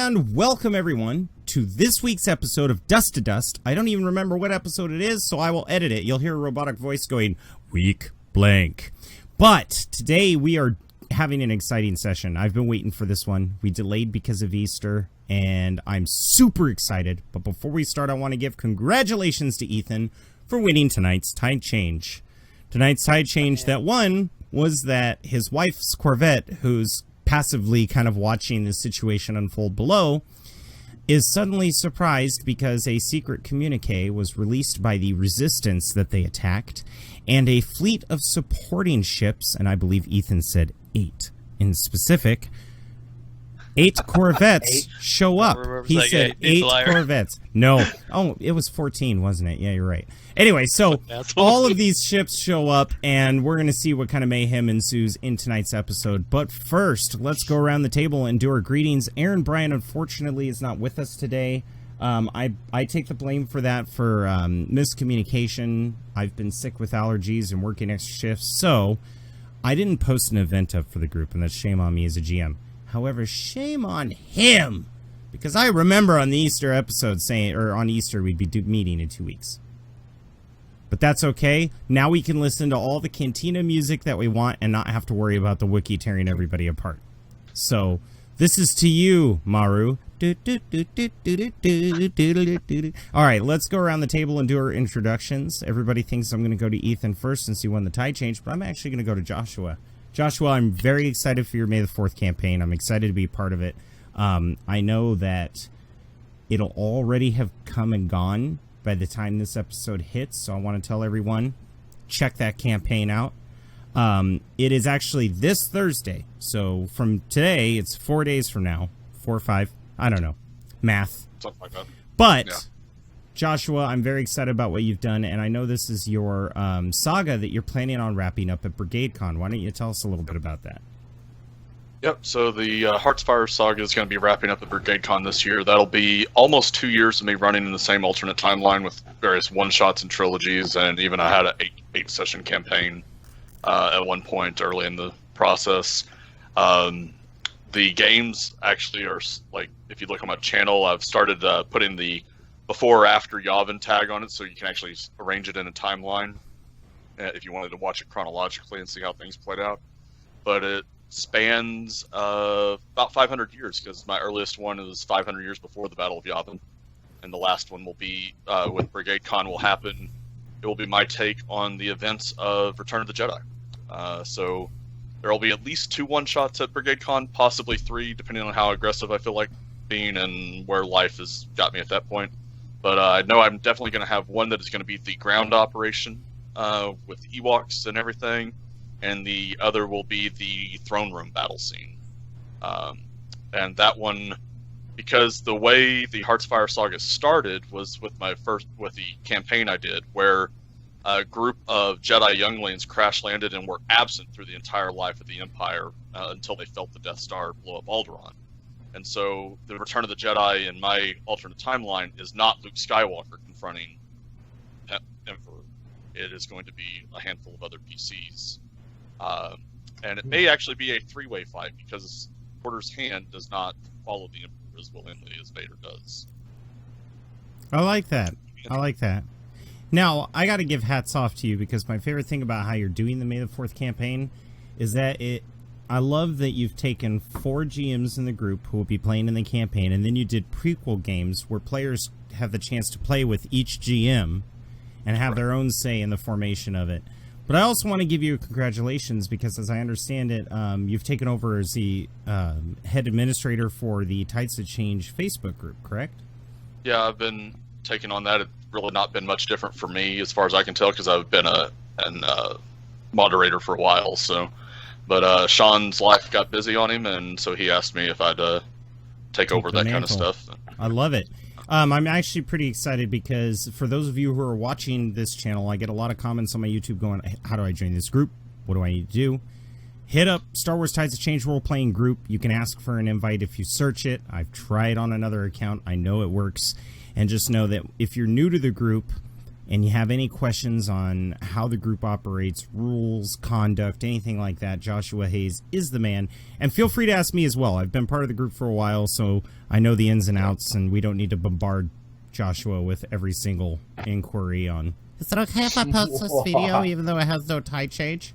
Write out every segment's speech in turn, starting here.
And welcome everyone to this week's episode of Dust to Dust. I don't even remember what episode it is, so I will edit it. You'll hear a robotic voice going, week blank. But today we are having an exciting session. I've been waiting for this one. We delayed because of Easter, and I'm super excited. But before we start, I want to give congratulations to Ethan for winning tonight's tide change. Tonight's tide change that won was that his wife's Corvette, who's passively kind of watching the situation unfold below, is suddenly surprised because a secret communique was released by the resistance that they attacked, and a fleet of supporting ships, and I believe Ethan said 8 in specific, 8 Corvettes show up. He said 8 Corvettes. No. Oh, it was 14, wasn't it? Yeah, you're right. Anyway, so all of these ships show up, and we're going to see what kind of mayhem ensues in tonight's episode. But first, let's go around the table and do our greetings. Aaron Bryan, unfortunately, is not with us today. I take the blame for that, for miscommunication. I've been sick with allergies and working extra shifts, so I didn't post an event up for the group, and that's shame on me as a GM. However, shame on him, because I remember on the Easter episode saying, or on Easter, we'd be meeting in 2 weeks. But that's okay. Now we can listen to all the Cantina music that we want and not have to worry about the wiki tearing everybody apart. So, this is to you, Maru. Alright, let's go around the table and do our introductions. Everybody thinks I'm going to go to Ethan first since he won the tide change, but I'm actually going to go to Joshua. Joshua, I'm very excited for your May the 4th campaign. I'm excited to be part of it. I know that it'll already have come and gone by the time this episode hits, so I want to tell everyone, check that campaign out. It is actually this Thursday, so from today, it's 4 days from now. 4 or 5, I don't know. Math. Something like that. But, yeah. Joshua, I'm very excited about what you've done, and I know this is your saga that you're planning on wrapping up at Brigade Con. Why don't you tell us a little bit about that? Yep, so the Heartsfire saga is going to be wrapping up at Brigade Con this year. That'll be almost 2 years of me running in the same alternate timeline with various one-shots and trilogies, and even I had an 8-session campaign at one point early in the process. The games actually are, like, if you look on my channel, I've started putting the before or after Yavin tag on it, so you can actually arrange it in a timeline if you wanted to watch it chronologically and see how things played out. But it spans about 500 years, because my earliest one is 500 years before the Battle of Yavin, and the last one will be with Brigade Con will happen. It will be my take on the events of Return of the Jedi. So there will be at least 2 one-shots at Brigade Con, possibly 3, depending on how aggressive I feel like being and where life has got me at that point. But I know I'm definitely going to have one that is going to be the ground operation with Ewoks and everything, and the other will be the throne room battle scene. And that one, because the way the Heartsfire saga started was with the campaign I did, where a group of Jedi younglings crash landed and were absent through the entire life of the Empire until they felt the Death Star blow up Alderaan. And so the Return of the Jedi in my alternate timeline is not Luke Skywalker confronting Emperor. It is going to be a handful of other PCs. And it may actually be a 3-way fight, because Porter's hand does not follow the Emperor as willingly as Vader does. I like that. I like that. Now, I got to give hats off to you, because my favorite thing about how you're doing the May the 4th campaign is that I love that you've taken 4 GMs in the group who will be playing in the campaign, and then you did prequel games where players have the chance to play with each GM and have their own say in the formation of it. But I also want to give you congratulations, because as I understand it, you've taken over as the head administrator for the Tides to Change Facebook group, correct? Yeah, I've been taking on that. It's really not been much different for me as far as I can tell, because I've been a moderator for a while. So, but Sean's life got busy on him, and so he asked me if I'd take over that kind of stuff. I love it. I'm actually pretty excited, because for those of you who are watching this channel, I get a lot of comments on my YouTube going, how do I join this group? What do I need to do? Hit up Star Wars Tides to Change role-playing group. You can ask for an invite if you search it. I've tried on another account. I know it works. And just know that if you're new to the group, and you have any questions on how the group operates, rules, conduct, anything like that, Joshua Hayes is the man. And feel free to ask me as well. I've been part of the group for a while, so I know the ins and outs, and we don't need to bombard Joshua with every single inquiry on, is it okay if I post this video even though it has no tie change?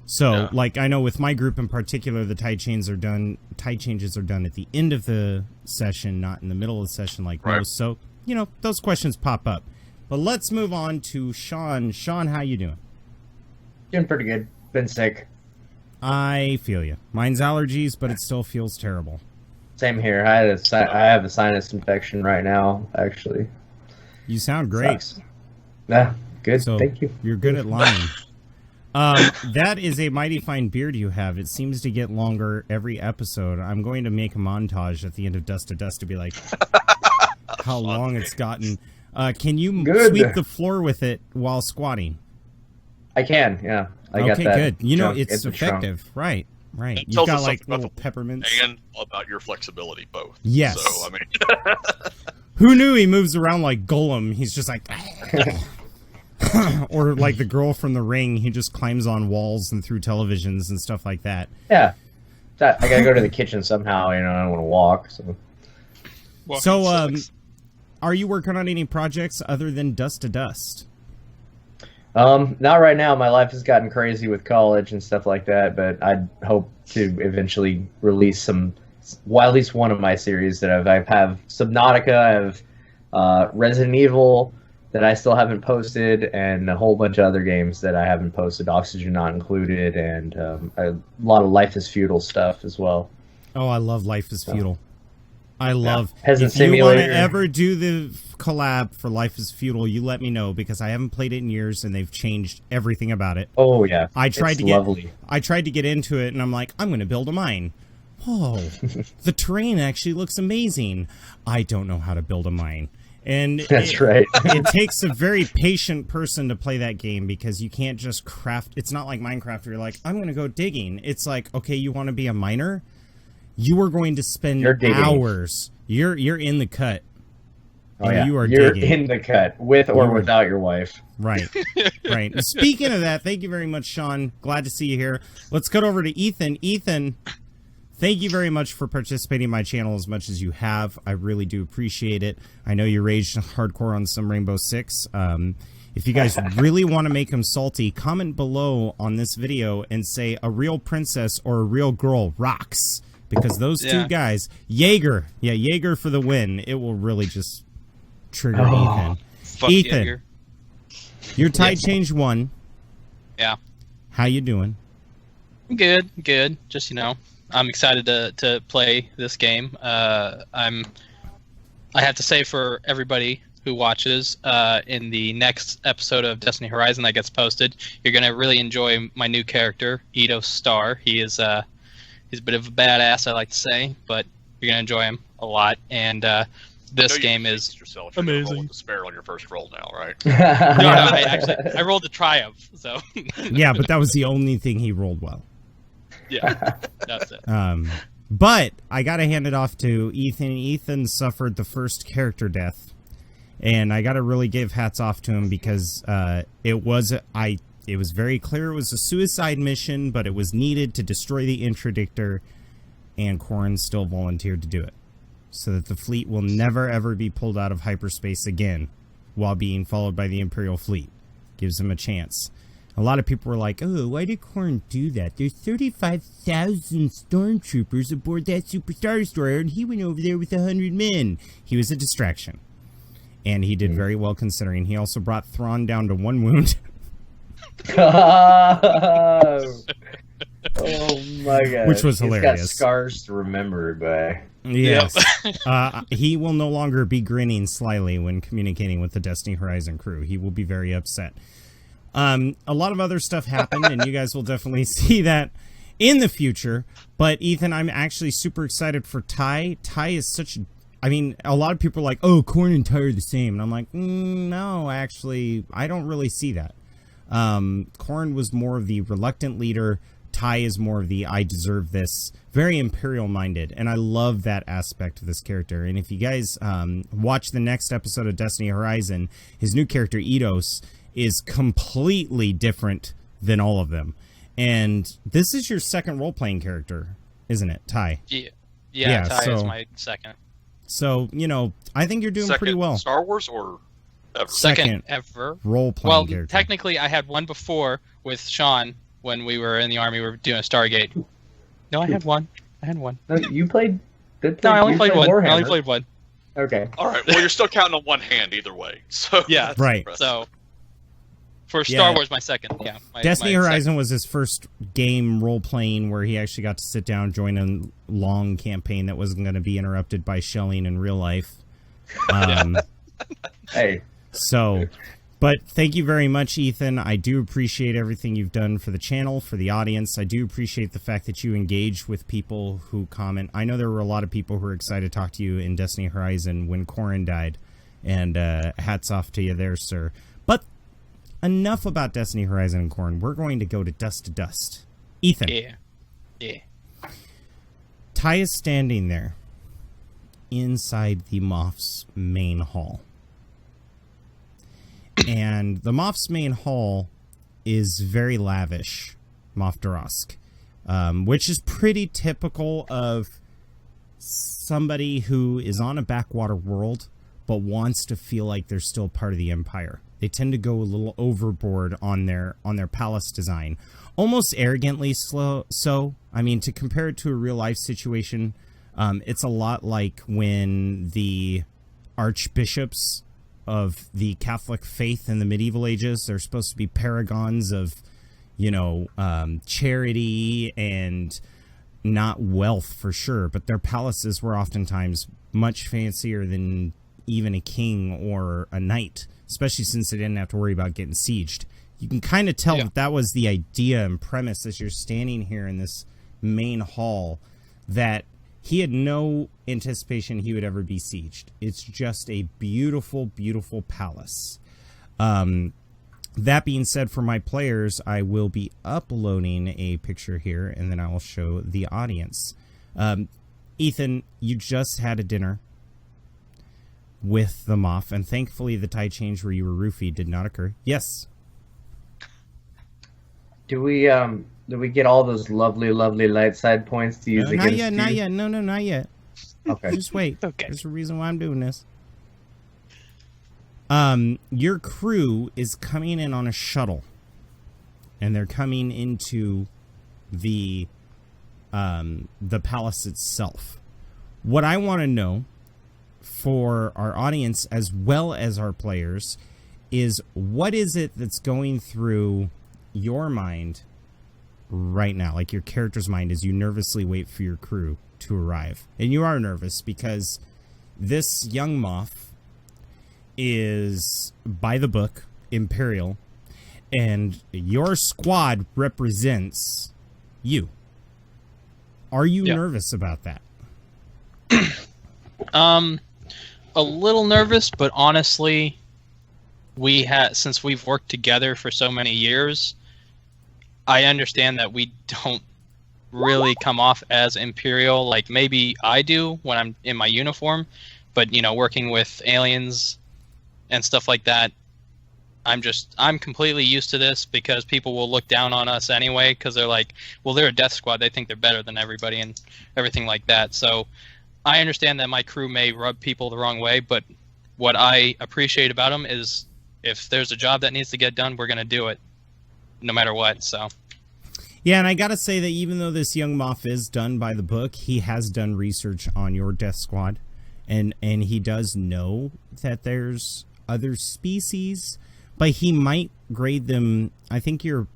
So, like, I know with my group in particular, the tie changes are done at the end of the session, not in the middle of the session like most. So, you know, those questions pop up. But let's move on to Sean. Sean, how you doing? Doing pretty good. Been sick. I feel you. Mine's allergies, but it still feels terrible. Same here. I have a sinus infection right now, actually. You sound great. Sucks. Yeah, good. So thank you. You're good at lying. That is a mighty fine beard you have. It seems to get longer every episode. I'm going to make a montage at the end of Dust to Dust to be like how long it's gotten. Can you sweep the floor with it while squatting? I can, yeah. I got that. Okay, good. You know, it's in the effective. trunk. Right. It You've tells got us like something little about the peppermints. and about your flexibility, both. Yes. So, I mean... Who knew he moves around like Gollum? He's just like... Or like the girl from The Ring, he just climbs on walls and through televisions and stuff like that. Yeah. I gotta go to the kitchen somehow, you know, I don't want to walk, so... Are you working on any projects other than Dust to Dust? Not right now. My life has gotten crazy with college and stuff like that, but I'd hope to eventually release at least one of my series that I have Subnautica, I have Resident Evil that I still haven't posted, and a whole bunch of other games that I haven't posted, Oxygen not included, and a lot of Life is Feudal stuff as well. Oh, I love Life is Feudal. I love... Peasant If you Simulator. want to ever do the collab for Life is Feudal, you let me know, because I haven't played it in years, and they've changed everything about it. Oh, yeah. I tried lovely. to get into it, and I'm like, I'm going to build a mine. Oh, the terrain actually looks amazing. I don't know how to build a mine. And That's right. It takes a very patient person to play that game, because you can't just craft. It's not like Minecraft where you're like, I'm going to go digging. It's like, okay, you want to be a miner? You are going to spend hours. You're in the cut. Oh, yeah. You're digging. In the cut, with or without your wife. Right. Right. Speaking of that, thank you very much, Sean. Glad to see you here. Let's cut over to Ethan. Ethan, thank you very much for participating in my channel as much as you have. I really do appreciate it. I know you raged hardcore on some Rainbow Six. If you guys really want to make him salty, comment below on this video and say a real princess or a real girl rocks. Because those two guys, Jaeger for the win. It will really just trigger Ethan. Ethan, Jaeger. Your tide change 1. Yeah. How you doing? Good. Just, you know, I'm excited to play this game. I have to say, for everybody who watches, in the next episode of Destiny Horizon that gets posted, you're gonna really enjoy my new character, Edo Star. He's a bit of a badass, I like to say, but you're gonna enjoy him a lot. And this game is amazing. Roll the spare on your first roll now, right? No, I rolled the triumph. So yeah, but that was the only thing he rolled well. Yeah, that's it. But I gotta hand it off to Ethan. Ethan suffered the first character death, and I gotta really give hats off to him, because it was very clear it was a suicide mission, but it was needed to destroy the interdictor, and Corrin still volunteered to do it, so that the fleet will never ever be pulled out of hyperspace again while being followed by the Imperial fleet. Gives him a chance. A lot of people were like, oh, why did Corrin do that? There's 35,000 stormtroopers aboard that Super Star Destroyer, and he went over there with 100 men. He was a distraction. And he did very well, considering. He also brought Thrawn down to 1 wound. Oh my god. Which was hilarious. He's got scars to remember by. Yes. He will no longer be grinning slyly when communicating with the Destiny Horizon crew. He will be very upset. A lot of other stuff happened, and you guys will definitely see that in the future. But Ethan, I'm actually super excited for Ty. Ty is such... I mean, a lot of people are like, oh, Corrin and Ty are the same. And I'm like, no, actually, I don't really see that. Corrin was more of the reluctant leader. Ty is more of the I deserve this, very Imperial minded, and I love that aspect of this character. And if you guys watch the next episode of Destiny Horizon, his new character Eidos is completely different than all of them. And this is your second role-playing character, isn't it, Ty? Yeah, Ty is my second. So, you know, I think you're doing Second pretty well. Star Wars or ever? Second ever role-playing character. Technically, I had one before with Sean when we were in the Army. We were doing a Stargate. No, I had one. No, you played. No, I only played one. Warhammer. I only played one. Okay. All right. Well, you're still counting on one hand either way. So Yeah. Right. So for Star Wars, my second. Yeah. Destiny my Horizon second. was his first game role-playing where he actually got to sit down, join a long campaign that wasn't going to be interrupted by shelling in real life. Hey. So, but thank you very much, Ethan. I do appreciate everything you've done for the channel, for the audience. I do appreciate the fact that you engage with people who comment. I know there were a lot of people who were excited to talk to you in Destiny Horizon when Corrin died, and hats off to you there, sir. But enough about Destiny Horizon and Corrin. We're going to go to Dust. Ethan. Yeah. Ty is standing there inside the Moff's main hall. And the Moff's main hall is very lavish, Moff Darask, which is pretty typical of somebody who is on a backwater world but wants to feel like they're still part of the Empire. They tend to go a little overboard on their palace design, almost arrogantly so. I mean, to compare it to a real life situation, it's a lot like when the archbishops of the Catholic faith in the medieval ages, they're supposed to be paragons of, charity and not wealth for sure, but their palaces were oftentimes much fancier than even a king or a knight, especially since they didn't have to worry about getting sieged. You can kind of tell that was the idea and premise as you're standing here in this main hall, that he had no anticipation he would ever be sieged. It's just a beautiful, beautiful palace. That being said, for my players, I will be uploading a picture here, and then I will show the audience. Ethan, you just had a dinner with the Moff, and thankfully the tide change where you were roofied did not occur. Yes. Did we get all those lovely light side points to use against you? Not yet. No, not yet. Okay. Just wait. Okay. There's a reason why I'm doing this. Your crew is coming in on a shuttle, and they're coming into the palace itself. What I want to know for our audience as well as our players is, what is it that's going through your mind right now, like your character's mind, as you nervously wait for your crew to arrive? And you are nervous because this young Moff is, by the book, Imperial, and your squad represents you. Are you nervous about that? A little nervous, but honestly, since we've worked together for so many years, I understand that we don't really come off as Imperial. Like, maybe I do when I'm in my uniform, but working with aliens and stuff like that, I'm completely used to this, because people will look down on us anyway, because they're like, well, they're a death squad, they think they're better than everybody and everything like that. So I understand that my crew may rub people the wrong way, but what I appreciate about them is, if there's a job that needs to get done, we're going to do it no matter what. So yeah, and I gotta say that even though this young Moff is done by the book, he has done research on your death squad, and he does know that there's other species, but he might grade them. I think your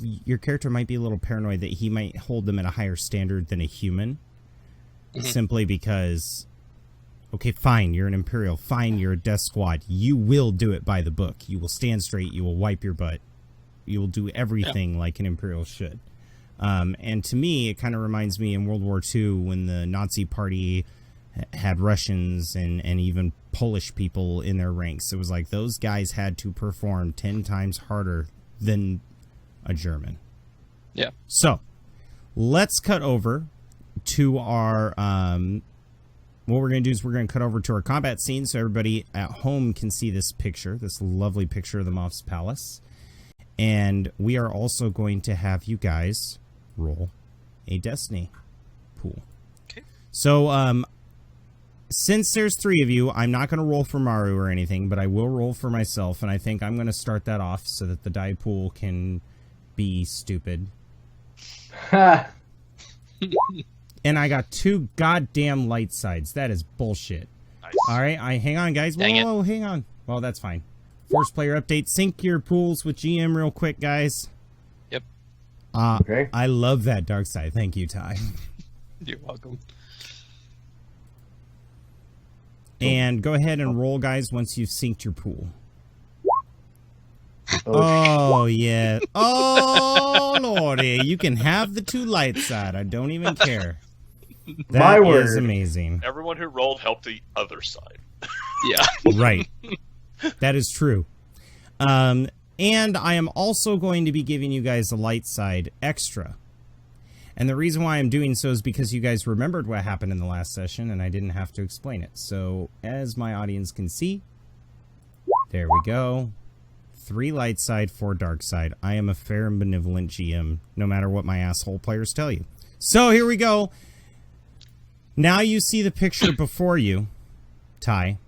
character might be a little paranoid that he might hold them at a higher standard than a human, simply because, okay, fine, you're an Imperial, fine, you're a death squad, you will do it by the book, you will stand straight, you will wipe your butt, you will do everything like an Imperial should. And to me, it kind of reminds me in World War II when the Nazi party had Russians and even Polish people in their ranks. It was like those guys had to perform 10 times harder than a German. Yeah. So, let's cut over to our what we're going to do is we're going to cut over to our combat scene so everybody at home can see this picture, this lovely picture of the Moff's palace. And we are also going to have you guys roll a Destiny pool. Okay. So, since there's 3 of you, I'm not going to roll for Maru or anything, but I will roll for myself, and I think I'm going to start that off so that the die pool can be stupid. Ha! And I got 2 goddamn light sides. That is bullshit. Nice. All right, hang on, guys. Dang Whoa, hang on. Well, that's fine. Force player update. Sync your pools with GM real quick, guys. Yep. Okay. I love that dark side. Thank you, Ty. You're welcome. And go ahead and roll, guys, once you've synced your pool. Oh, Yeah. Oh, lordy. You can have the 2 light side. I don't even care. That My is word. amazing. Everyone who rolled helped the other side. Yeah. Right. That is true. And I am also going to be giving you guys a light side extra. And the reason why I'm doing so is because you guys remembered what happened in the last session and I didn't have to explain it. So as my audience can see, there we go. 3 light side, 4 dark side. I am a fair and benevolent GM, no matter what my asshole players tell you. So here we go. Now you see the picture before you, Ty.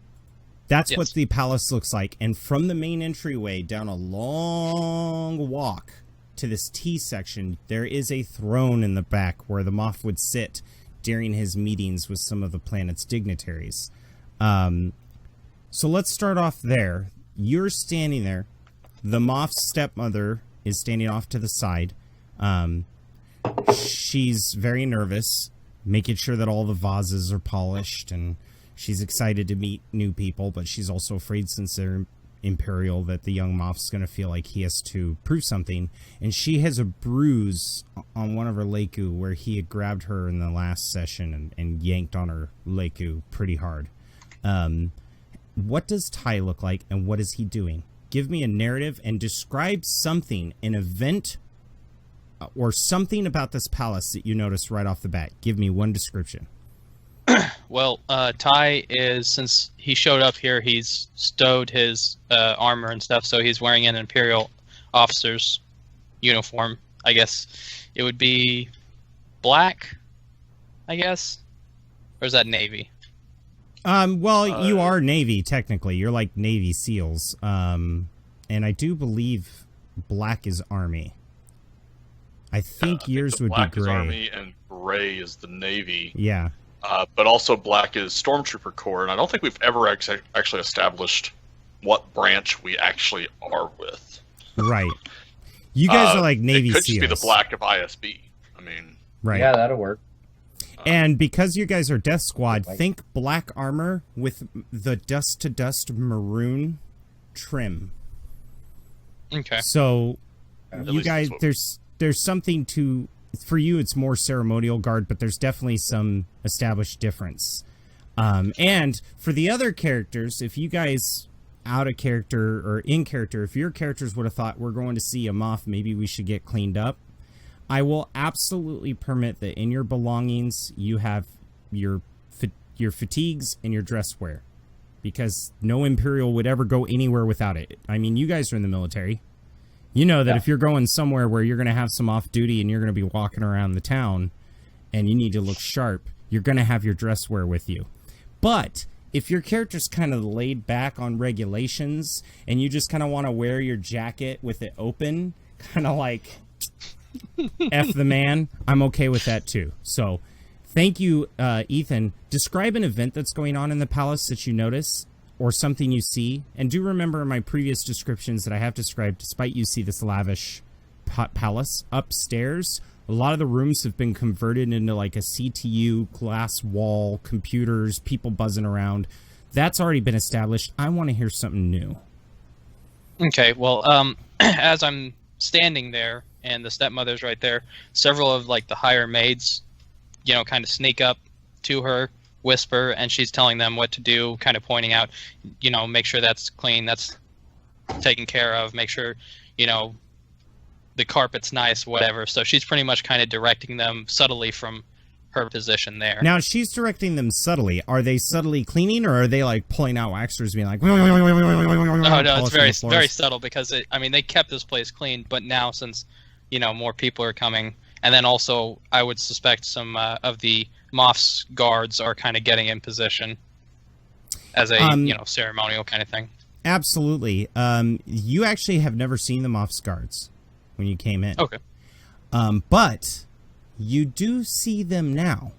That's Yes. what the palace looks like. And from the main entryway down a long walk to this T section, there is a throne in the back where the Moff would sit during his meetings with some of the planet's dignitaries. So let's start off there. You're standing there. The Moff's stepmother is standing off to the side. She's very nervous, making sure that all the vases are polished, and she's excited to meet new people, but she's also afraid, since they're Imperial, that the young Moff's going to feel like he has to prove something. And she has a bruise on one of her Leiku where he had grabbed her in the last session and yanked on her Leiku pretty hard. What does Ty look like, and what is he doing? Give me a narrative and describe something, an event, or something about this palace that you noticed right off the bat. Give me one description. Well, Ty is, since he showed up here, he's stowed his armor and stuff, so he's wearing an Imperial officer's uniform. I guess it would be black, I guess? Or is that Navy? Well, you are Navy, technically. You're like Navy SEALs. And I do believe black is Army. I think yours would be Black is gray. Army and gray is the Navy. Yeah. But also black is Stormtrooper Corps, and I don't think we've ever actually established what branch we actually are with. Right. You guys are like Navy It could SEALs. just be the black of ISB. I mean, Right. Yeah, that'll work. And because you guys are Death Squad, think black armor with the dust-to-dust maroon trim. Okay. So, At you least guys, that's there's something to... For you, it's more ceremonial guard, but there's definitely some established difference. And for the other characters, if you guys out of character or in character, if your characters would have thought we're going to see a Moff, maybe we should get cleaned up, I will absolutely permit that in your belongings you have your fatigues and your dress wear, because no Imperial would ever go anywhere without it. I mean, you guys are in the military. You know that if you're going somewhere where you're going to have some off duty and you're going to be walking around the town and you need to look sharp, you're going to have your dress wear with you. But if your character's kind of laid back on regulations and you just kind of want to wear your jacket with it open, kind of like F the man, I'm okay with that too. So thank you, Ethan. Describe an event that's going on in the palace that you notice, or something you see. And do remember my previous descriptions that I have described, despite you see this lavish palace upstairs, a lot of the rooms have been converted into like a CTU, glass wall, computers, people buzzing around. That's already been established. I want to hear something new. Okay, well, as I'm standing there and the stepmother's right there, several of like the higher maids, you know, kind of sneak up to her, whisper, and she's telling them what to do, kind of pointing out, you know, make sure that's clean, that's taken care of, make sure, you know, the carpet's nice, whatever. So she's pretty much kind of directing them subtly from her position there. Now she's directing them subtly. Are they subtly cleaning, or are they like pulling out waxers, being like? Oh no, it's very subtle because they kept this place clean, but now since more people are coming, and then also I would suspect some of the Moff's guards are kind of getting in position as a ceremonial kind of thing. Absolutely. You actually have never seen the Moff's guards when you came in. Okay. But you do see them now.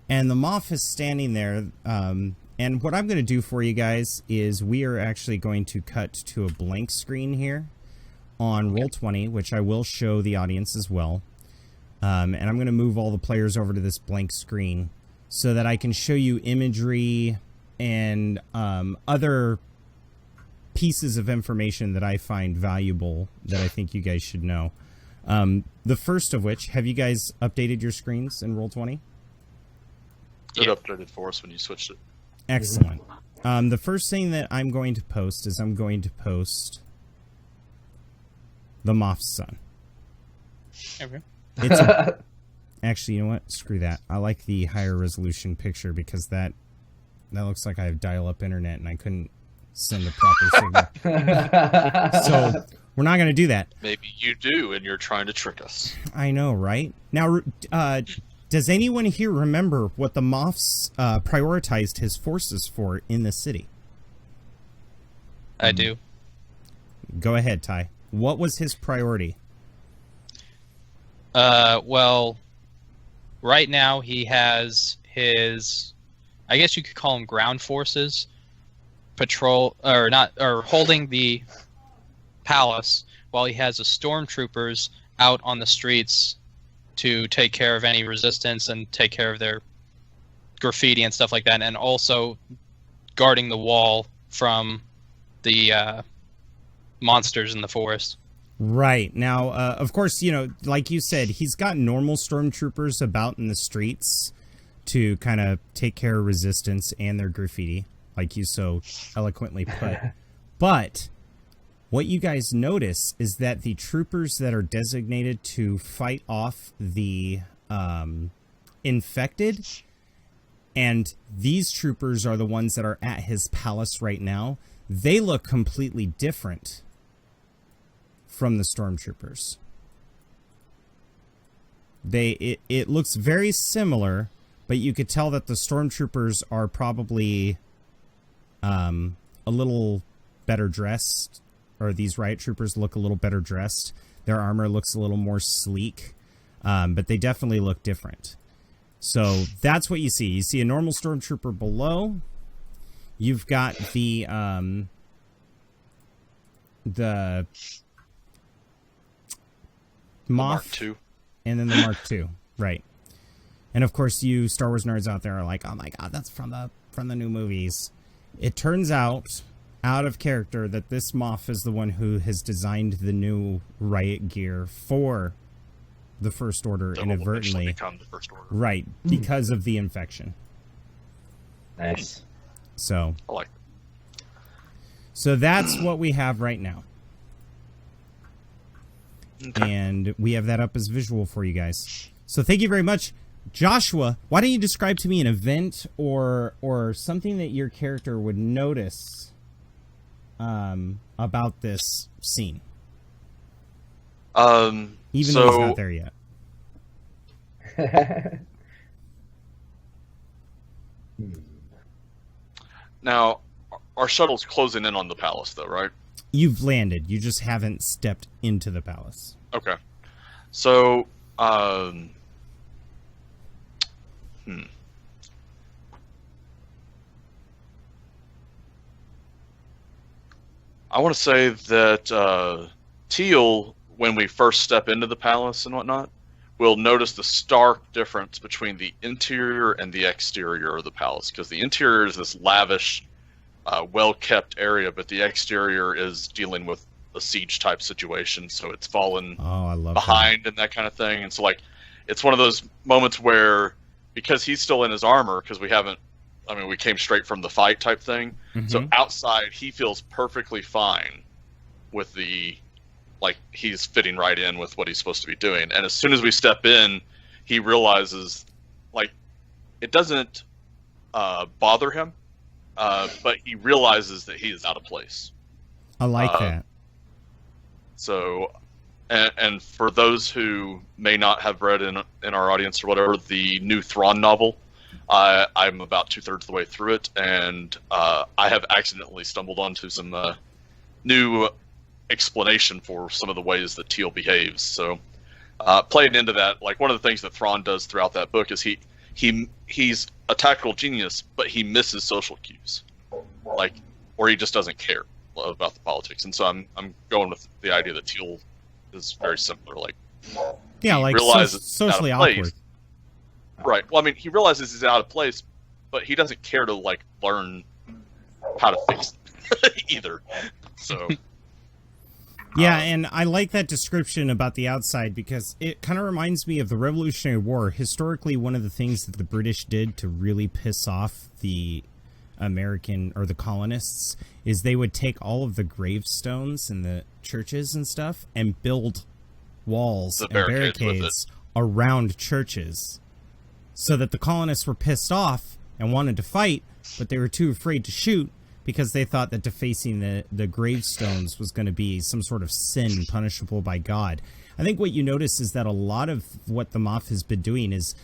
And the Moff is standing there. And what I'm going to do for you guys is we are actually going to cut to a blank screen here on Roll20, which I will show the audience as well. And I'm going to move all the players over to this blank screen so that I can show you imagery and other pieces of information that I find valuable that I think you guys should know. The first of which, have you guys updated your screens in Roll20? It updated for us when you switched it. Excellent. The first thing that I'm going to post is I'm going to post the Moff's son. Okay. Actually, you know what? Screw that. I like the higher resolution picture because that looks like I have dial-up internet and I couldn't send the proper signal. So we're not going to do that. Maybe you do, and you're trying to trick us. I know, right? Now, does anyone here remember what the Moff's prioritized his forces for in the city? I do. Go ahead, Ty. What was his priority? Well, right now he has his, I guess you could call them ground forces, holding the palace, while he has the stormtroopers out on the streets to take care of any resistance and take care of their graffiti and stuff like that, and also guarding the wall from the monsters in the forest. Right. Now, of course, like you said, he's got normal stormtroopers about in the streets to kind of take care of resistance and their graffiti, like you so eloquently put. But what you guys notice is that the troopers that are designated to fight off the infected, and these troopers are the ones that are at his palace right now, they look completely different from the stormtroopers. It looks very similar, but you could tell that the stormtroopers are probably a little better dressed, or these riot troopers look a little better dressed. Their armor looks a little more sleek, but they definitely look different. So that's what you see. You see a normal stormtrooper below. You've got the Moff, Mark II. and then the Mark II, right? And of course, you Star Wars nerds out there are like, "Oh my God, that's from the new movies." It turns out of character that this Moff is the one who has designed the new riot gear for the First Order That will eventually inadvertently, become the First Order. right? Because of the infection. Nice. So I like that's what we have right now. Okay. And we have that up as visual for you guys. So thank you very much. Joshua, why don't you describe to me an event or something that your character would notice about this scene? Even though he's not there yet. Now, our shuttle's closing in on the palace, though, right? You've landed. You just haven't stepped into the palace. Okay. So, I want to say that Teal, when we first step into the palace and whatnot, will notice the stark difference between the interior and the exterior of the palace. Because the interior is this lavish, well-kept area, but the exterior is dealing with a siege-type situation, so it's fallen I love behind and that kind of thing. And so, like, it's one of those moments where, because he's still in his armor, because we came straight from the fight type thing. Mm-hmm. So outside, he feels perfectly fine with the like he's fitting right in with what he's supposed to be doing. And as soon as we step in, he realizes, like, it doesn't bother him, but he realizes that he is out of place. I like that. So, and for those who may not have read in our audience or whatever, the new Thrawn novel, I'm about 2/3 of the way through it, and I have accidentally stumbled onto some new explanation for some of the ways that Teal behaves. So, playing into that, like one of the things that Thrawn does throughout that book is he's a tactical genius, but he misses social cues, like, or he just doesn't care about the politics. And so I'm going with the idea that Teal is very similar. Like, yeah, like socially awkward. Right. Well, I mean, he realizes he's out of place, but he doesn't care to like learn how to fix it either. So. Yeah, and I like that description about the outside because it kind of reminds me of the Revolutionary War. Historically, one of the things that the British did to really piss off the American or the colonists is they would take all of the gravestones in the churches and stuff and build walls and barricades around churches so that the colonists were pissed off and wanted to fight, but they were too afraid to shoot because they thought that defacing the gravestones was going to be some sort of sin punishable by God. I think what you notice is that a lot of what the Moff has been doing is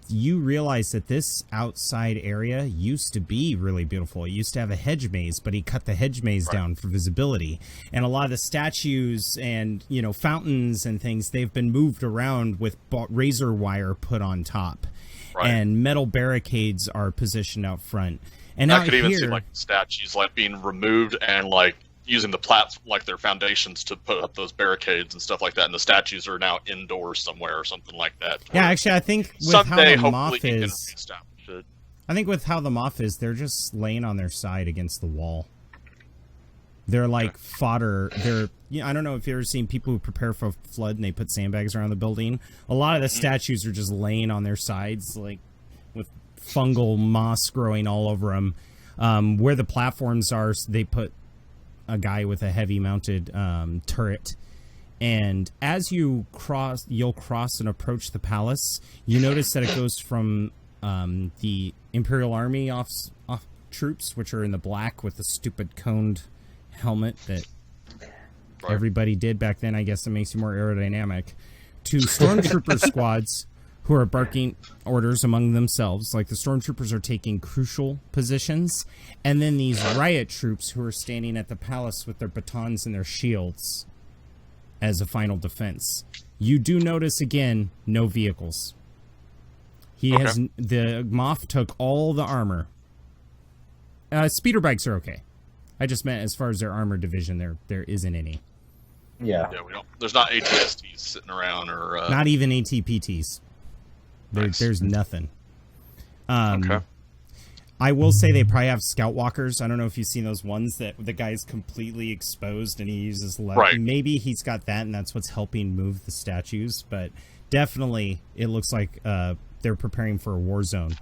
you realize that this outside area used to be really beautiful. It used to have a hedge maze, but he cut the hedge maze down for visibility. And a lot of the statues and, you know, fountains and things, they've been moved around with razor wire put on top. Right. And metal barricades are positioned out front. And I could even see like statues like being removed and like using the like their foundations to put up those barricades and stuff like that, and the statues are now indoors somewhere or something like that. Yeah, actually, I think with someday, how the Moff is, I think with how the Moff is, they're just laying on their side against the wall. They're like fodder. They're, you know, I don't know if you've ever seen people who prepare for a flood and they put sandbags around the building. A lot of the statues are just laying on their sides, like with fungal moss growing all over them. Where the platforms are, they put a guy with a heavy mounted turret, and as you'll cross and approach the palace, you notice that it goes from the Imperial Army off troops, which are in the black with the stupid coned helmet that everybody did back then. I guess it makes you more aerodynamic, to stormtrooper squads who are barking orders among themselves, like the stormtroopers are taking crucial positions, and then these riot troops who are standing at the palace with their batons and their shields as a final defense. You do notice, again, no vehicles. The Moff took all the armor. Speeder bikes are okay. I just meant as far as their armor division, there isn't any. Yeah, there's not ATSTs sitting around, or not even ATPTs. There's nothing. Okay. I will say they probably have scout walkers. I don't know if you've seen those ones that the guy's completely exposed and he uses lever. Right. Maybe he's got that and that's what's helping move the statues. But definitely it looks like they're preparing for a war zone.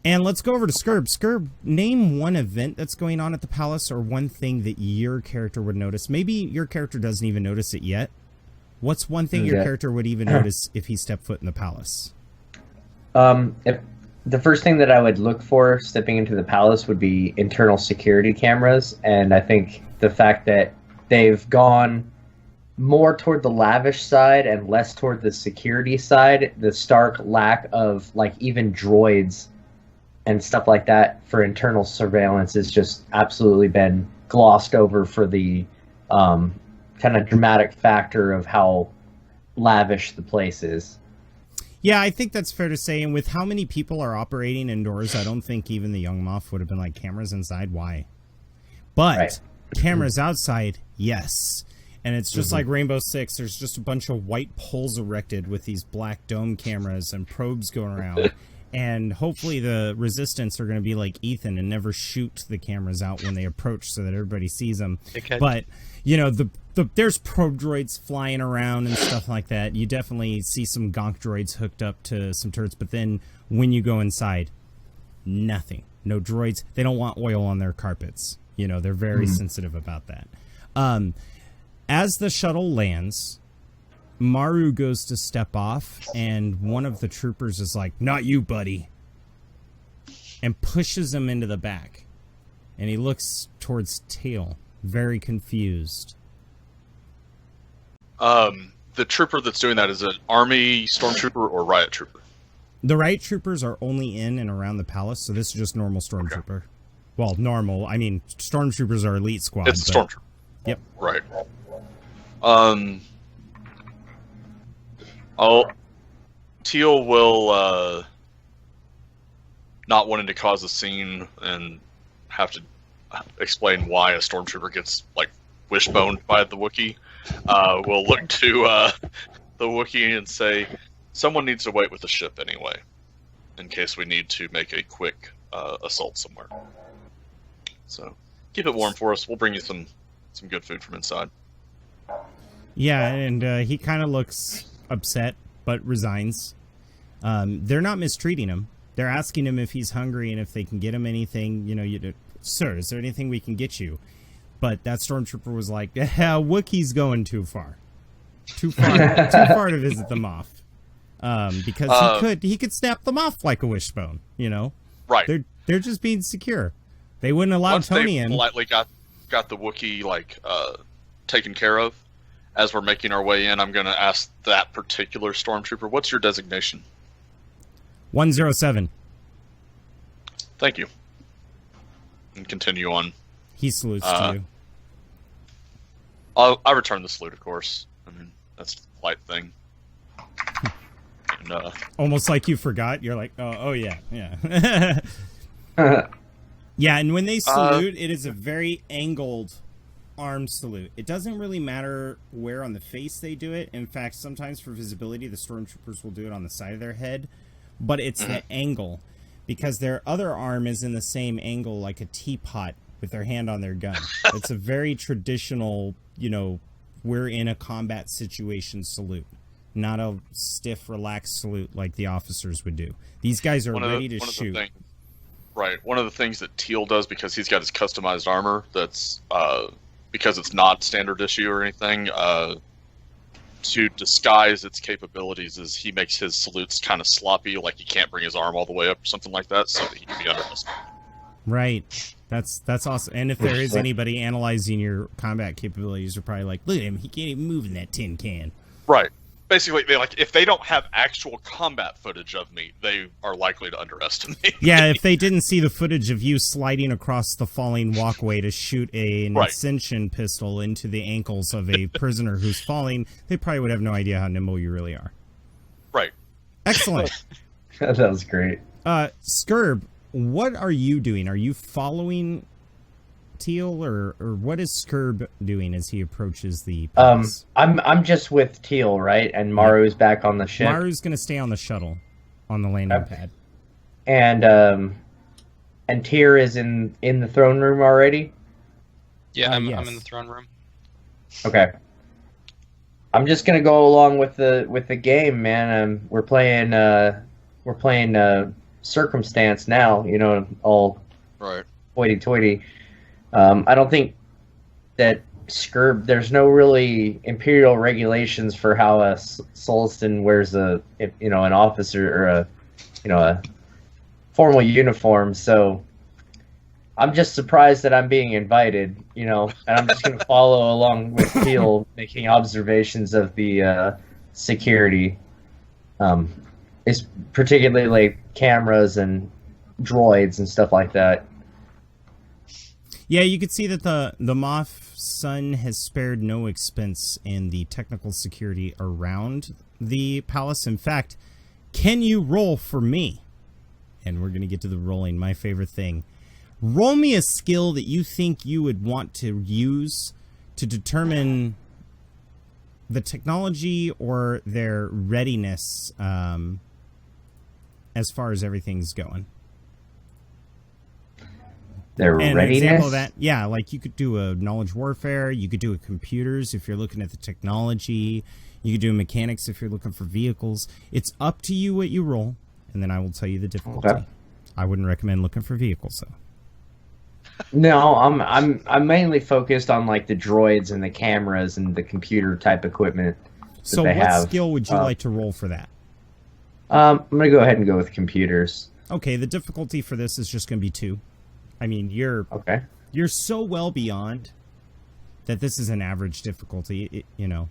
And let's go over to Skirb. Skirb, name one event that's going on at the palace or one thing that your character would notice. Maybe your character doesn't even notice it yet. What's one thing your character would even notice if he stepped foot in the palace? If the first thing that I would look for stepping into the palace would be internal security cameras, and I think the fact that they've gone more toward the lavish side and less toward the security side, the stark lack of like even droids and stuff like that for internal surveillance has just absolutely been glossed over for the kind of dramatic factor of how lavish the place is. Yeah, I think that's fair to say. And with how many people are operating indoors, I don't think even the young Moff would have been like, cameras inside? Why? But cameras outside, yes. And it's just like Rainbow Six. There's just a bunch of white poles erected with these black dome cameras and probes going around. And hopefully the Resistance are going to be like Ethan and never shoot the cameras out when they approach so that everybody sees them. Okay. But, you know, there's probe droids flying around and stuff like that. You definitely see some gonk droids hooked up to some turrets. But then when you go inside, nothing. No droids. They don't want oil on their carpets. You know, they're very sensitive about that. As the shuttle lands, Maru goes to step off, and one of the troopers is like, "Not you, buddy," and pushes him into the back. And he looks towards Teal, very confused. The trooper that's doing that is an army stormtrooper or riot trooper? The riot troopers are only in and around the palace, so this is just normal stormtrooper. Okay. Well, normal. I mean, stormtroopers are elite squad. It's a stormtrooper. Yep. Right. Teal will, not wanting to cause a scene and have to explain why a stormtrooper gets, like, wishboned by the Wookiee, will look to the Wookiee and say, someone needs to wait with the ship anyway, in case we need to make a quick assault somewhere. So, keep it warm for us. We'll bring you some good food from inside. Yeah, and he kind of looks upset, but resigns. They're not mistreating him. They're asking him if he's hungry and if they can get him anything. You know, sir, is there anything we can get you? But that stormtrooper was like, Wookiee's going too far. Too far to visit the Moff. Because he could snap them off like a wishbone, you know? Right. They're just being secure. They wouldn't allow Once Tony in. Politely got the Wookiee, like, taken care of. As we're making our way in, I'm going to ask that particular stormtrooper, what's your designation? 107. Thank you. And continue on. He salutes to you. I return the salute, of course. I mean, that's a polite thing. And, almost like you forgot. You're like, oh yeah. Yeah, and when they salute, it is a very angled arm salute. It doesn't really matter where on the face they do it. In fact, sometimes for visibility, the stormtroopers will do it on the side of their head. But it's the angle, because their other arm is in the same angle like a teapot with their hand on their gun. It's a very traditional, you know, we're in a combat situation salute. Not a stiff, relaxed salute like the officers would do. These guys are ready to shoot. Right. One of the things that Teal does, because he's got his customized armor, that's because it's not standard issue or anything, to disguise its capabilities, is he makes his salutes kind of sloppy, like he can't bring his arm all the way up or something like that, so that he can be underestimated. Right. That's awesome. And if there is anybody analyzing your combat capabilities, they're probably like, look at him, he can't even move in that tin can. Right. Basically, if they don't have actual combat footage of me, they are likely to underestimate. Yeah, if they didn't see the footage of you sliding across the falling walkway to shoot an ascension pistol into the ankles of a prisoner who's falling, they probably would have no idea how nimble you really are. Right. Excellent. That was great. Skirb, what are you doing? Are you following Teal, or what is Skirb doing as he approaches the palace? I'm just with Teal, right? And Maru's back on the ship. Maru's going to stay on the shuttle, on the landing pad. And Tyr is in the throne room already? Yeah, I'm yes. in the throne room. Okay. I'm just gonna go along with the game, man. We're playing circumstance now, you know, all right. Hoity-toity. I don't think that Skirb. There's no really Imperial regulations for how a Sulstan wears an officer or a formal uniform. So I'm just surprised that I'm being invited, you know, and I'm just going to follow along with Teal, making observations of the security. It's particularly like cameras and droids and stuff like that. Yeah, you could see that the Moff Sun has spared no expense in the technical security around the palace. In fact, can you roll for me? And we're going to get to the rolling, my favorite thing. Roll me a skill that you think you would want to use to determine the technology or their readiness as far as everything's going. Their readiness? An example of that, yeah, like you could do a knowledge warfare, you could do a computers if you're looking at the technology, you could do mechanics if you're looking for vehicles. It's up to you what you roll, and then I will tell you the difficulty. Okay. I wouldn't recommend looking for vehicles, though. No, I'm mainly focused on like the droids and the cameras and the computer type equipment that So they what have. skill would you like to roll for that? I'm gonna go ahead and go with computers. Okay, the difficulty for this is just going to be 2. I mean, Okay. you're so well beyond that this is an average difficulty, you know.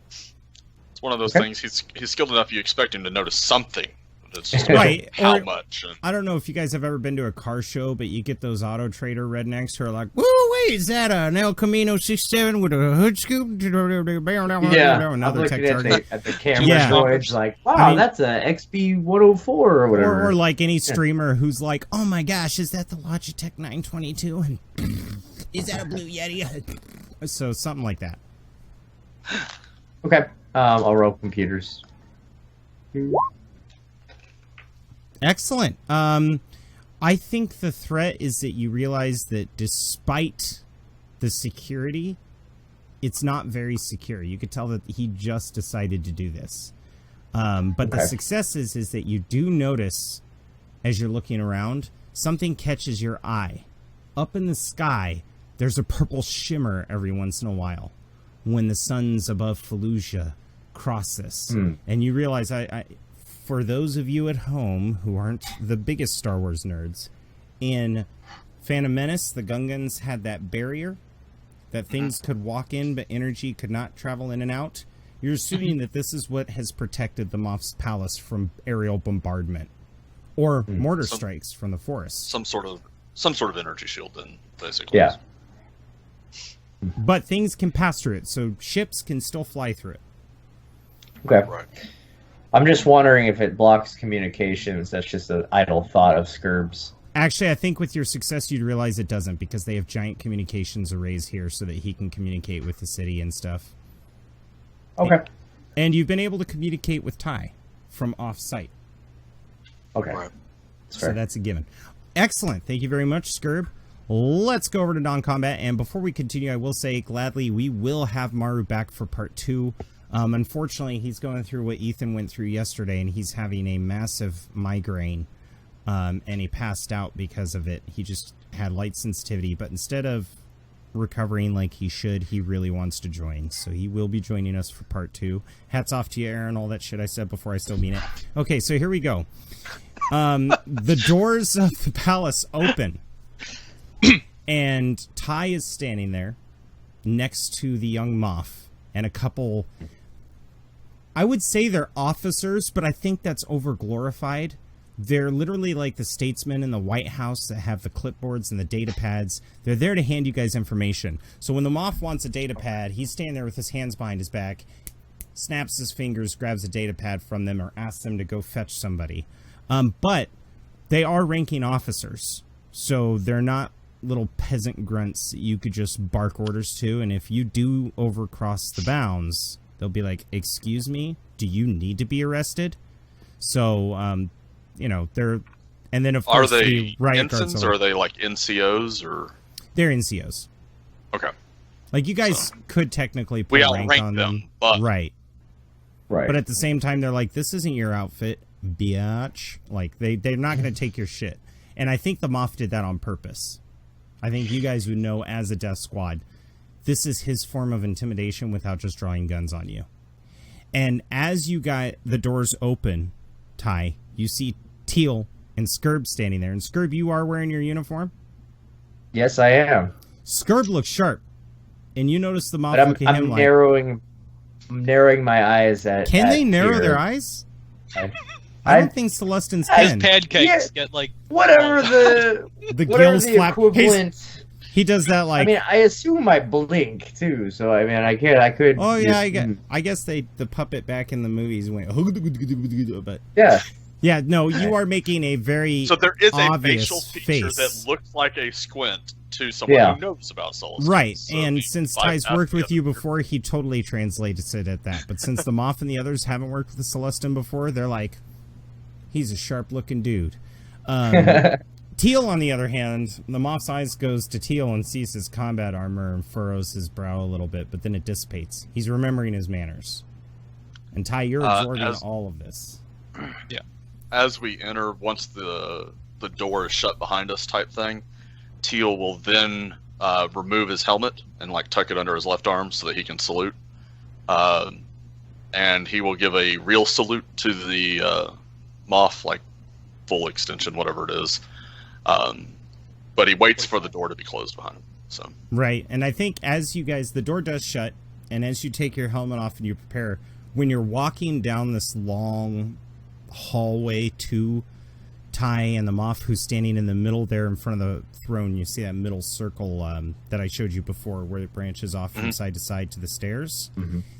It's one of those Okay. things. He's skilled enough. You expect him to notice something. It's just Right, how or- much. And I don't know if you guys have ever been to a car show, but you get those auto trader rednecks who are like, "Woo, wait, is that an El Camino 67 with a hood scoop?" Yeah, I'm Another looking tech jargon. at the camera Yeah. droids like, wow, I mean- that's a XB104 or whatever. Or like any streamer who's like, "Oh my gosh, is that the Logitech 922? And is that a Blue Yeti?" So something like that. Okay, I'll roll computers. Excellent. I think the threat is that you realize that despite the security, it's not very secure. You could tell that he just decided to do this. But the Okay. success is that you do notice, as you're looking around, something catches your eye. Up in the sky, there's a purple shimmer every once in a while when the suns above Fallujah cross this. And you realize, for those of you at home who aren't the biggest Star Wars nerds, in Phantom Menace, the Gungans had that barrier that things could walk in, but energy could not travel in and out. You're assuming that this is what has protected the Moff's palace from aerial bombardment or mortar strikes from the forest. some sort of energy shield, then basically. Yeah. But things can pass through it, so ships can still fly through it. Okay. Right. I'm just wondering if it blocks communications. That's just an idle thought of Scurbs. Actually, I think with your success, you'd realize it doesn't, because they have giant communications arrays here so that he can communicate with the city and stuff. Okay. And you've been able to communicate with Ty from off-site. Okay. Right. That's So fair. that's a given. Excellent. Thank you very much, Scurb. Let's go over to non-combat. And before we continue, I will say, gladly, we will have Maru back for part 2. Unfortunately, he's going through what Ethan went through yesterday, and he's having a massive migraine. And he passed out because of it. He just had light sensitivity. But instead of recovering like he should, he really wants to join. So he will be joining us for part 2. Hats off to you, Aaron. All that shit I said before, I still mean it. Okay, so here we go. The doors of the palace open. And Ty is standing there next to the young Moff and a couple... I would say they're officers, but I think that's over-glorified. They're literally like the statesmen in the White House that have the clipboards and the data pads. They're there to hand you guys information. So when the Moff wants a data pad, he's standing there with his hands behind his back, snaps his fingers, grabs a data pad from them, or asks them to go fetch somebody. But they are ranking officers, so they're not little peasant grunts that you could just bark orders to. And if you do overcross the bounds, they'll be like, "Excuse me, do you need to be arrested?" So, you know, they're... And then, of Are course, they the riot guards ensigns or are they like NCOs or? they're NCOs. Okay. Like, you guys could technically put We a rank outrank on them, them. but- Right. Right. But at the same time, they're like, "This isn't your outfit, biatch." Like, they're not going to take your shit. And I think the Moff did that on purpose. I think you guys would know as a death squad, this is his form of intimidation without just drawing guns on you. And as you got the doors open, Ty, you see Teal and Scurb standing there. And Scurb, you are wearing your uniform? Yes, I am. Scurb looks sharp. And you notice the Moff But look at him I'm like... narrowing my eyes at. Can at they narrow here. their eyes? I I don't think Celestins I- His can. pancakes get like Whatever the The whatever gills the flap. equivalent. He does that like... I mean, I assume I blink too, so I mean, I could. Oh yeah, just- I guess the puppet back in the movies went, but Yeah. yeah, no, you are making a very So there is a obvious facial feature face. that looks like a squint to someone Yeah. who knows about Soul. right. So And the since five Ty's out worked with together. you before, he totally translates it at that. But since the Moff and the others haven't worked with the Celestin before, they're like, he's a sharp-looking dude. Teal, on the other hand, the Moff's eyes goes to Teal and sees his combat armor and furrows his brow a little bit, but then it dissipates. He's remembering his manners. And Ty, you're absorbing all of this. As we enter, once the door is shut behind us, type thing, Teal will then remove his helmet and like tuck it under his left arm so that he can salute. And he will give a real salute to the Moff, like full extension, whatever it is. But he waits for the door to be closed behind him. So Right, and I think as you guys, the door does shut, and as you take your helmet off and you prepare, when you're walking down this long hallway to Ty and the Moff, who's standing in the middle there in front of the throne, you see that middle circle that I showed you before where it branches off from side to side to the stairs.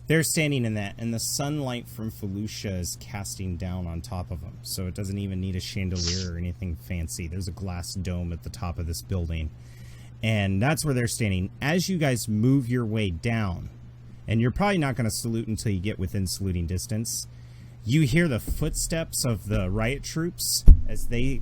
They're standing in that, and the sunlight from Felucia is casting down on top of them, so it doesn't even need a chandelier or anything fancy. There's a glass dome at the top of this building, and that's where they're standing. As you guys move your way down, and you're probably not going to salute until you get within saluting distance, you hear the footsteps of the riot troops as they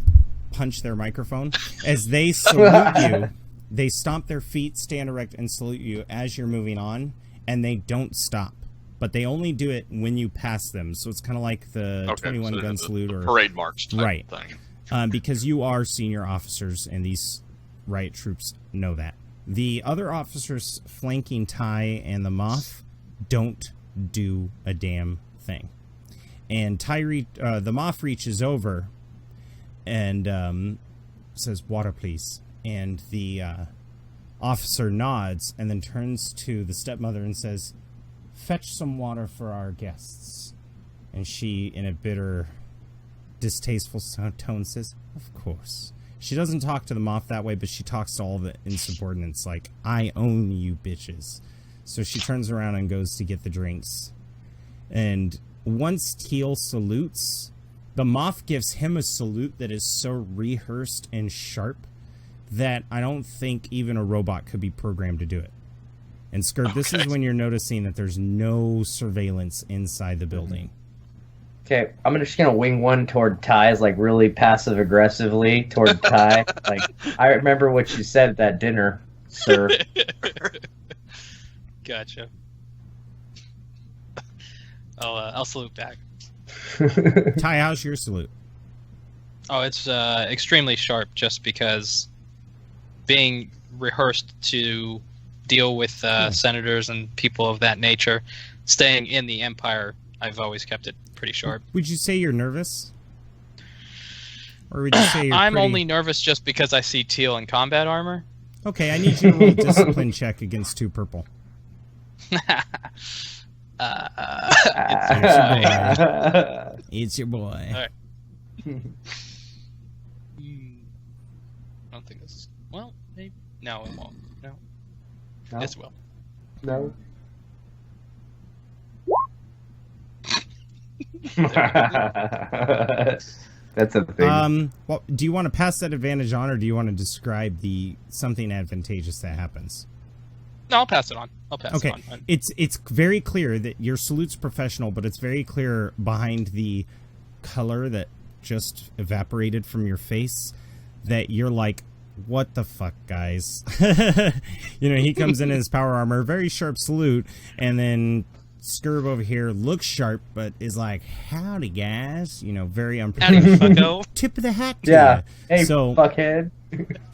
punch their microphone. As they salute you, they stomp their feet, stand erect, and salute you as you're moving on, and they don't stop. But they only do it when you pass them, so it's kind of like the 21 gun salute or parade march type right thing. Because you are senior officers, and these riot troops know that. The other officers flanking Ty and the Moff don't do a damn thing. And the Moff reaches over and says, "Water, please." And the officer nods and then turns to the stepmother and says, "Fetch some water for our guests." And she, in a bitter, distasteful tone, says, "Of course." She doesn't talk to the Moff that way, but she talks to all the insubordinates like, "I own you bitches." So she turns around and goes to get the drinks. And once Teal salutes, the Moff gives him a salute that is so rehearsed and sharp that I don't think even a robot could be programmed to do it. And Skirb, this is when you're noticing that there's no surveillance inside the building. Okay, I'm just gonna wing one toward Ty's, like really passive aggressively toward Ty. Like, I remember what you said at that dinner, sir. Gotcha. I'll salute back. Ty, how's your salute? Oh, it's extremely sharp, just because being rehearsed to deal with senators and people of that nature, staying in the Empire, I've always kept it pretty sharp. Would you say you're nervous? Or would you say you're I'm pretty... only nervous just because I see Teal in combat armor. Okay, I need you to roll a discipline check against 2 purple. It's your boy. All right. I don't think this is... Well, maybe... No, it won't. No. This will. No. That's a thing. Well, do you want to pass that advantage on, or do you want to describe something advantageous that happens? No, I'll pass it on. It on. It's very clear that your salute's professional, but it's very clear behind the color that just evaporated from your face that you're like, what the fuck, guys? You know, he comes in his power armor, very sharp salute, and then Skirb over here looks sharp, but is like, howdy, guys. You know, very unprofessional. Howdy, fucko. Tip of the hat to Yeah. you. Hey, so, fuckhead.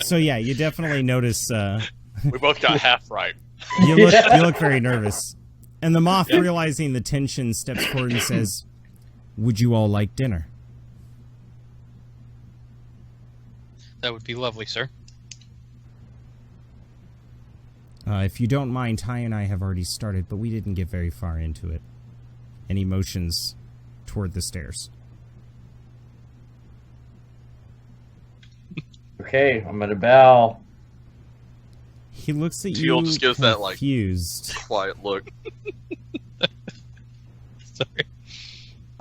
So, yeah, you definitely notice... We both got half right. You look very nervous. And the Moff, realizing the tension, steps forward and says, "Would you all like dinner?" That would be lovely, sir. If you don't mind, Ty and I have already started, but we didn't get very far into it. And he motions toward the stairs. Okay, I'm gonna bow. He looks at Teal you just gives that, like, confused. Quiet look. Sorry.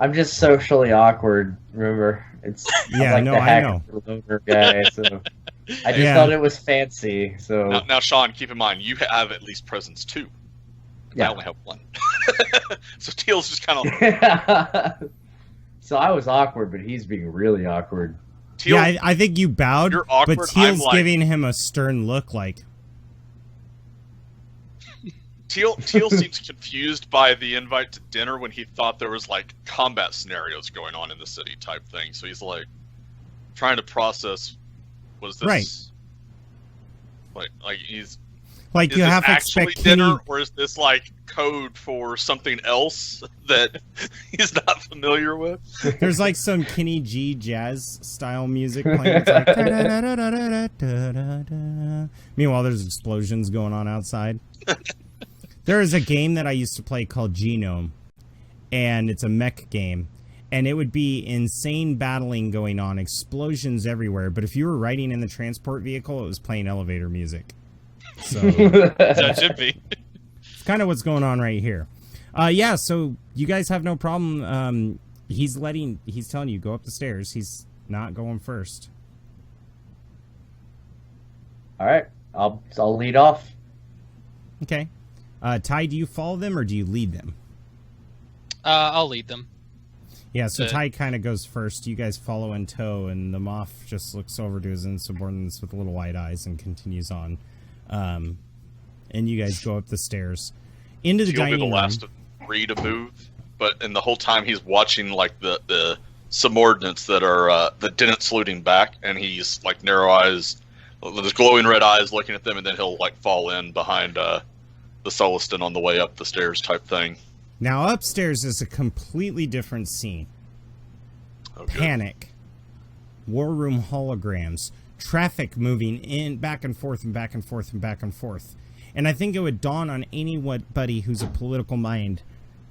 I'm just socially awkward. Remember, it's Yeah, I'm like no, the I hacker know. loner guy. So I just Yeah. thought it was fancy. So Now, Sean, keep in mind, you have at least presents 2. Yeah. I only have 1. So Teal's just kind of... So I was awkward, but he's being really awkward. Teal, Yeah, I think you bowed, You're awkward, but Teal's I'm like- giving him a stern look like, Teal seems confused by the invite to dinner when he thought there was, like, combat scenarios going on in the city type thing. So he's, like, trying to process, was this... Right. Like he's Like is you this have to actually expect Kenny. dinner, or is this like code for something else that he's not familiar with? There's like some Kenny G jazz style music playing. It's like da-da-da-da-da-da-da-da. Meanwhile, there's explosions going on outside. There is a game that I used to play called Genome, and it's a mech game. And it would be insane battling going on, explosions everywhere. But if you were riding in the transport vehicle, it was playing elevator music. So That should be. it's kind of what's going on right here. Yeah, so you guys have no problem. He's telling you go up the stairs. He's not going first. All right, I'll lead off. Okay. Ty, do you follow them or do you lead them? I'll lead them. Yeah, so Ty kind of goes first. You guys follow in tow, and the Moff just looks over to his insubordinates with little wide eyes and continues on. And you guys go up the stairs into the He'll be dining the room. last of 3 to move, but in the whole time he's watching like the subordinates that are that didn't saluting back, and he's like narrow eyes, with his glowing red eyes, looking at them, and then he'll like fall in behind the Sullustan on the way up the stairs type thing. Now upstairs is a completely different scene. Okay. Panic, war room holograms, traffic moving in back and forth and back and forth and back and forth. And I think it would dawn on anybody who's a political mind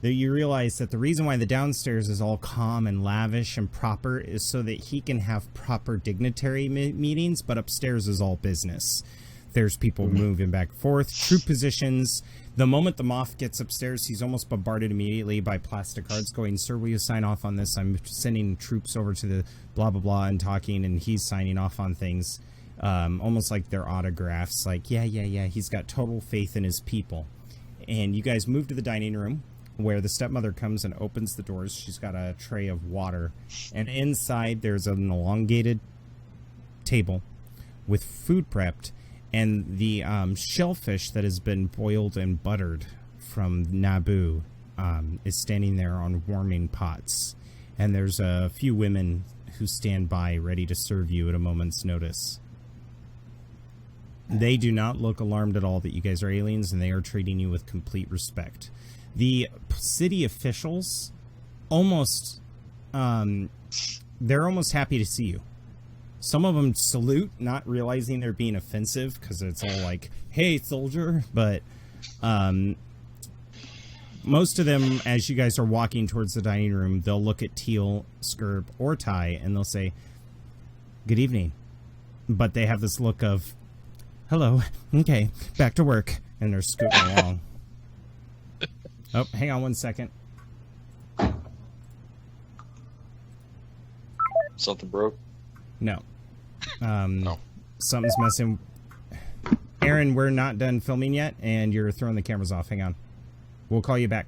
that you realize that the reason why the downstairs is all calm and lavish and proper is so that he can have proper dignitary meetings, but upstairs is all business. There's people moving back and forth, troop positions. The moment the Moff gets upstairs, he's almost bombarded immediately by plastic cards going, "Sir, will you sign off on this? I'm sending troops over to the blah, blah, blah," and talking, and he's signing off on things. Almost like they're autographs, like, yeah. He's got total faith in his people. And you guys move to the dining room, where the stepmother comes and opens the doors. She's got a tray of water. And inside, there's an elongated table with food prepped. And the shellfish that has been boiled and buttered from Naboo is standing there on warming pots. And there's a few women who stand by ready to serve you at a moment's notice. They do not look alarmed at all that you guys are aliens, and they are treating you with complete respect. The city officials almost, they're almost happy to see you. Some of them salute, not realizing they're being offensive, because it's all like, "Hey, soldier," but most of them, as you guys are walking towards the dining room, they'll look at Teal, Skirb, or Ty, and they'll say, "Good evening." But they have this look of, "Hello, okay, back to work," and they're scooting along. Oh, hang on one second. Something broke? No. No. Something's messing. Aaron, we're not done filming yet, and you're throwing the cameras off. Hang on. We'll call you back.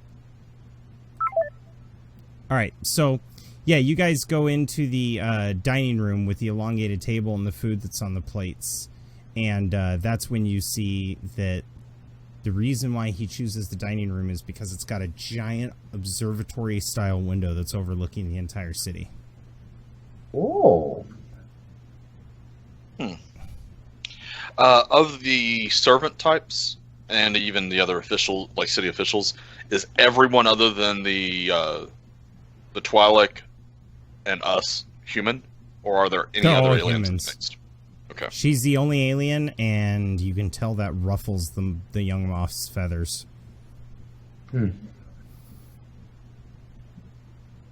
All right, so, yeah, you guys go into the dining room with the elongated table and the food that's on the plates. And that's when you see that the reason why he chooses the dining room is because it's got a giant observatory-style window that's overlooking the entire city. Oh. Of the servant types, and even the other official, like city officials, is everyone other than the Twi'lek and us human, or are there any They're other all aliens humans. mixed? Okay. She's the only alien, and you can tell that ruffles the young Moff's feathers.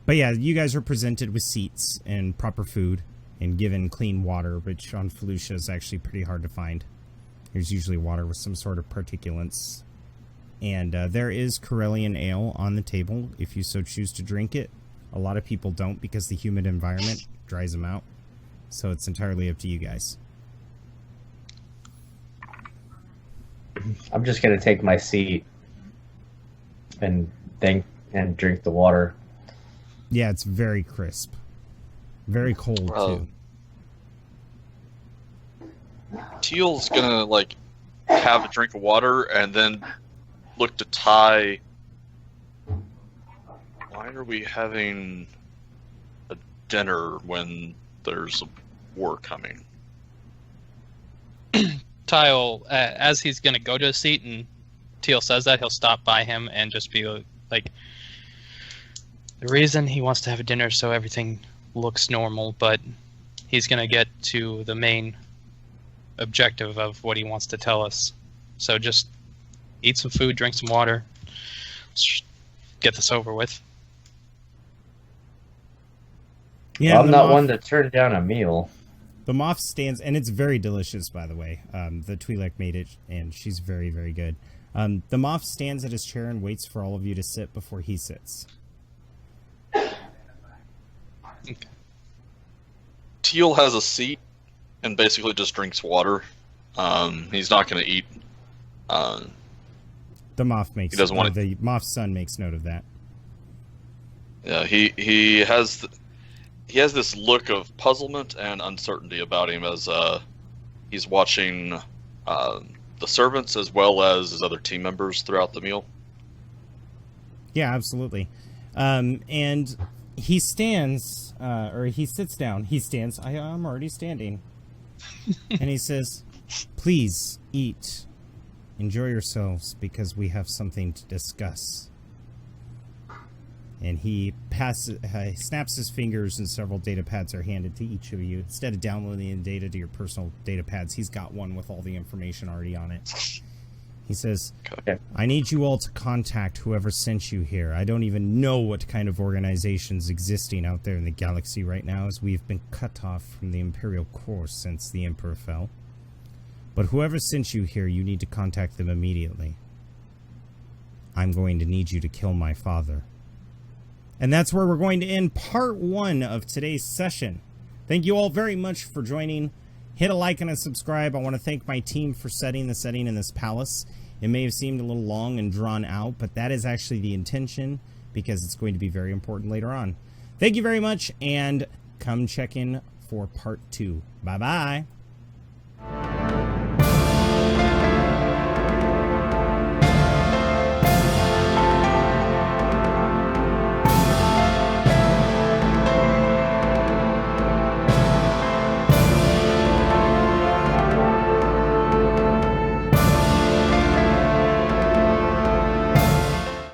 But yeah, you guys are presented with seats and proper food and given clean water, which on Felucia is actually pretty hard to find. There's usually water with some sort of particulates. And there is Corellian ale on the table if you so choose to drink it. A lot of people don't because the humid environment dries them out. So it's entirely up to you guys. I'm just gonna take my seat and drink the water. Yeah, it's very crisp. Very cold, too. Teal's gonna like have a drink of water and then look to Ty. Why are we having a dinner when there's a war coming? Tile, as he's gonna go to a seat, and Teal says that, he'll stop by him and just be like, the reason he wants to have a dinner so everything looks normal, but he's gonna get to the main objective of what he wants to tell us. So just eat some food, drink some water, get this over with. Yeah, Well, I'm not Moff, one to turn down a meal. The Moff stands, and it's very delicious, by the way. The Twi'lek made it, and she's very, very good. The Moff stands at his chair and waits for all of you to sit before he sits. Okay. Teal has a seat and basically just drinks water. He's not going to eat. The Moff makes. He doesn't want the Moff's son makes note of that. Yeah, he has this look of puzzlement and uncertainty about him as he's watching the servants as well as his other team members throughout the meal. Yeah, absolutely. And he stands, or he sits down. He stands. I'm already standing. And he says, "Please eat. Enjoy yourselves, because we have something to discuss." And he snaps his fingers, and several data pads are handed to each of you. Instead of downloading the data to your personal data pads, he's got one with all the information already on it. He says, Okay. "I need you all to contact whoever sent you here. I don't even know what kind of organization's existing out there in the galaxy right now, as we've been cut off from the Imperial core since the Emperor fell. But whoever sent you here, you need to contact them immediately. I'm going to need you to kill my father." And that's where we're going to end part 1 of today's session. Thank you all very much for joining. Hit a like and a subscribe. I want to thank my team for setting the setting in this palace. It may have seemed a little long and drawn out, but that is actually the intention, because it's going to be very important later on. Thank you very much, and come check in for part 2. Bye-bye.